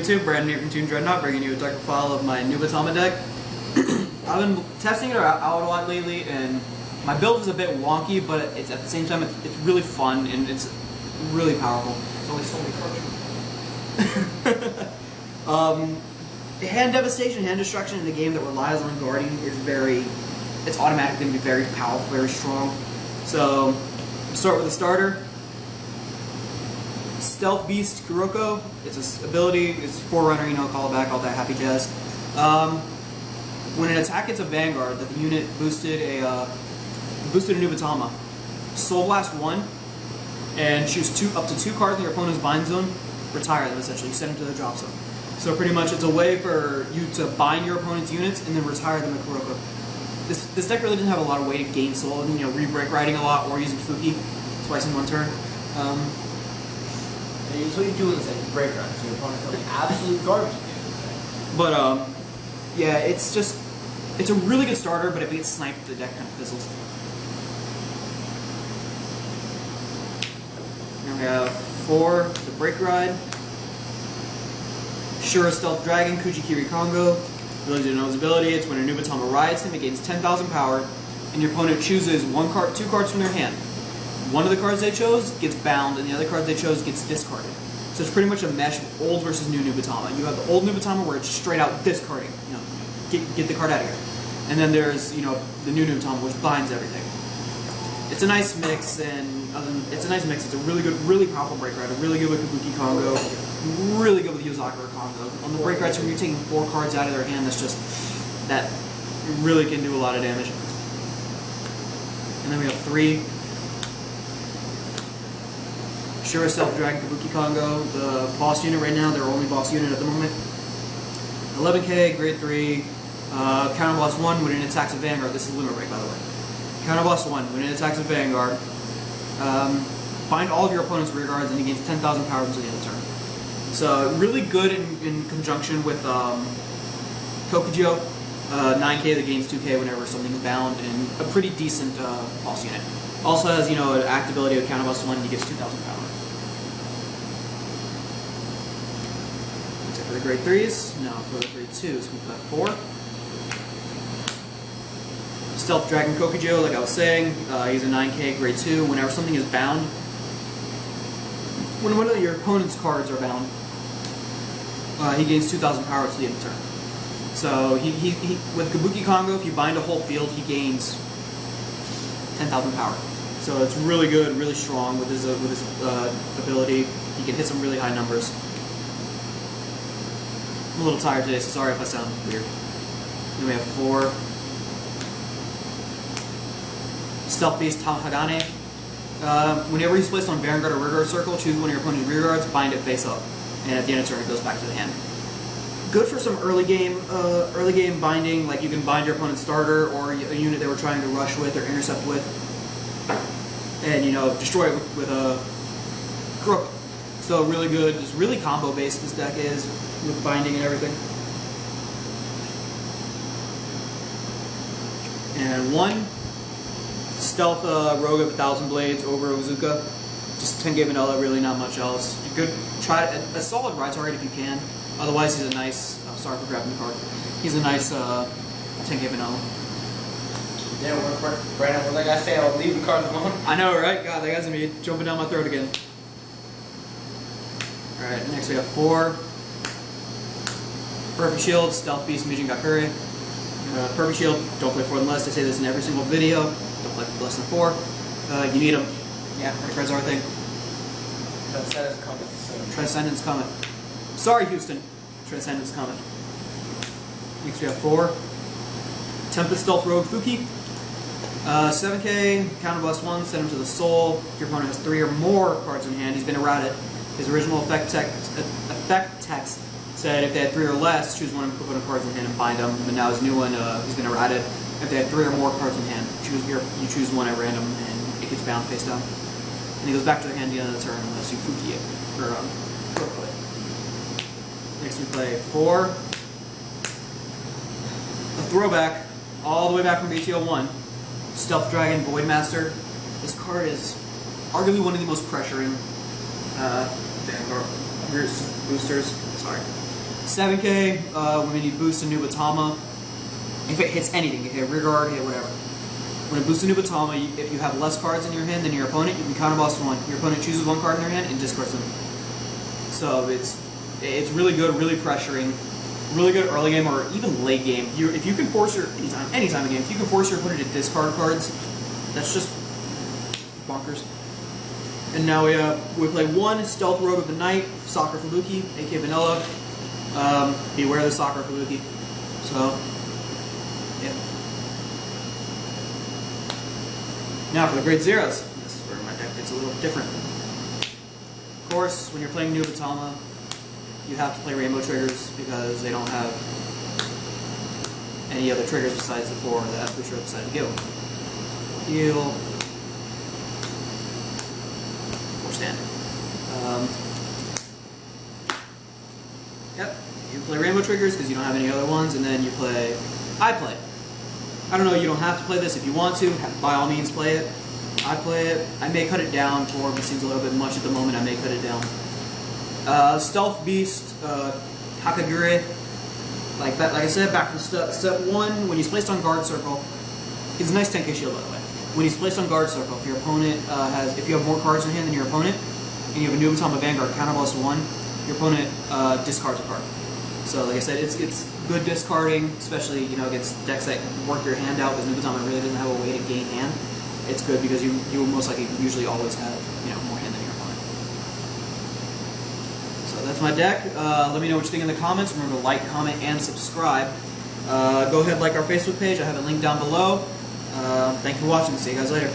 YouTube? Branden here from Toon Dreadnought, bringing you a darker file of my Nubatama deck. I've been testing it out a lot lately, and my build is a bit wonky, but it's at the same time it's really fun and it's really powerful. There's only so many cards. Hand devastation, hand destruction in a game that relies on guarding is it's automatically going to be very powerful, very strong. So, start with a starter. Stealth Beast Kuroko. It's an ability, it's Forerunner, you know, call it back, all that happy jazz. When an attack hits a Vanguard that the unit boosted a Nubatama, Soul Blast 1, and choose up to two cards in your opponent's bind zone, retire them essentially, you send them to the drop zone. So pretty much it's a way for you to bind your opponent's units and then retire them at Kuroko. This deck really doesn't have a lot of way to gain soul, you know, re-break riding a lot or using Fuki twice in one turn. So you do is that you break runs, so your opponent's something absolute garbage. But yeah, it's a really good starter, but if it gets sniped, the deck kind of fizzles. Now we have 4, the Break Ride, Shura Stealth Dragon, Kujikiri Kongo. Ability to know his ability, it's when a Nubatama rides him, it gains 10,000 power, and your opponent chooses two cards from their hand. One of the cards they chose gets bound, and the other card they chose gets discarded. So it's pretty much a mesh of old versus new Nubatama. You have the old Nubatama where it's straight out discarding, you know, get the card out of here. And then there's, you know, the new Nubatama which binds everything. It's a nice mix, and it's a really good, really powerful break rider, really good with Kabuki Kongo, really good with Yozakura Kongo. On the break rides when you're taking 4 cards out of their hand, that really can do a lot of damage. And then we have 3. Shura Stealth Dragon, Kabuki Kongo, the boss unit right now, their only boss unit at the moment. 11k, grade 3, counter blast 1 when it attacks a Vanguard. This is Limit Break, by the way. Counter blast 1 when it attacks a Vanguard. Bind all of your opponent's rear guards and he gains 10,000 power until the end of the turn. So really good in conjunction with Kokujo, 9k that gains 2k whenever something's bound, and a pretty decent boss unit. Also has, you know, an act ability of counter blast 1 and he gets 2,000 power. For the grade 3s, now for the grade 2s, we put 4. Stealth Dragon Kokujo, like I was saying, he's a 9k grade 2. Whenever something is bound, when one of your opponent's cards are bound, he gains 2,000 power to the end of the turn. So with Kabuki Kongo, if you bind a whole field, he gains 10,000 power. So it's really good, really strong with his ability. He can hit some really high numbers. I'm a little tired today, so sorry if I sound weird. Then we have 4. Stealth Beast Tahagane. Whenever he's placed on Vanguard or Rearguard Circle, choose one of your opponent's rear guards, bind it face up, and at the end of the turn it goes back to the hand. Good for some early game binding, like you can bind your opponent's starter or a unit they were trying to rush with or intercept with, and, you know, destroy it with a Kuroko. So really good, just really combo based this deck is, with binding and everything. And 1 Stealth Rogue of 1,000 Blades over Ozuka. Just 10k vanilla, really not much else. Good, try a solid ride target if you can. Otherwise he's a nice, sorry for grabbing the card. He's a nice 10k vanilla. Yeah, Brandon, what like I say, I'll leave the cards alone. I know, right? God, that guy's gonna be jumping down my throat again. Alright, next we have 4. Perfect Shield, Stealth Beast, Mijin Gakure. Perfect Shield, don't play 4 than less. I say this in every single video. Don't play less than 4. You need them. Yeah, pretty cards are a thing. Transcendence coming soon. Transcendence coming. Sorry, Houston. Transcendence coming. Next we have 4. Tempest Stealth Rogue Fuki. 7k, counter blast 1, send him to the soul. If your opponent has 3 or more cards in hand, he's been errated. His original effect text said if they had 3 or less, choose one of the opponent's cards in hand and bind them. But now his new one, he's been errated. If they had 3 or more cards in hand, you choose one at random and it gets bound face down. And he goes back to the hand at the end of the turn unless you Fuki it. Or Kuroko it. Next we play 4. A throwback, all the way back from BTO 1. Stealth Dragon Voidmaster. This card is arguably one of the most pressuring Vanguard boosters. Sorry. 7K, when you boost a Nubatama, if it hits anything, you hit rear guard, hit whatever. When it boosts a Nubatama, if you have less cards in your hand than your opponent, you can counterblast one. Your opponent chooses one card in their hand and discards them. So it's really good, really pressuring, really good early game or even late game. If you can force anytime in game, if you can force your opponent to discard cards, that's just bonkers. And now we play one Stealth Road of the Night, Sakura Fubuki, aka Vanilla. Beware the Sakura Fubuki. So, yeah. Now for the Grade Zeros. This is where my deck gets a little different. Of course, when you're playing Nubatama, you have to play Rainbow Triggers because they don't have any other triggers besides the 4 that Fushiro decided to give. Heal. Standard. Yep, you play Rainbow Triggers because you don't have any other ones, and then you play. I play. I don't know, you don't have to play this if you want to, by all means play it. I play it. I may cut it down for, it seems a little bit much at the moment, I may cut it down. Stealth Beast, Hakagure, like I said, back from step 1, when he's placed on guard circle, he's a nice 10k shield by the way. When he's placed on guard circle, if your opponent if you have more cards in hand than your opponent, and you have a Nubatama Vanguard counterblast 1, your opponent discards a card. So like I said, it's good discarding, especially against decks that work your hand out, because Nubatama really doesn't have a way to gain hand. It's good because you will most likely usually always have more hand than your opponent. So that's my deck. Let me know what you think in the comments. Remember to like, comment, and subscribe. Go ahead and like our Facebook page. I have it linked down below. Thank you for watching. See you guys later.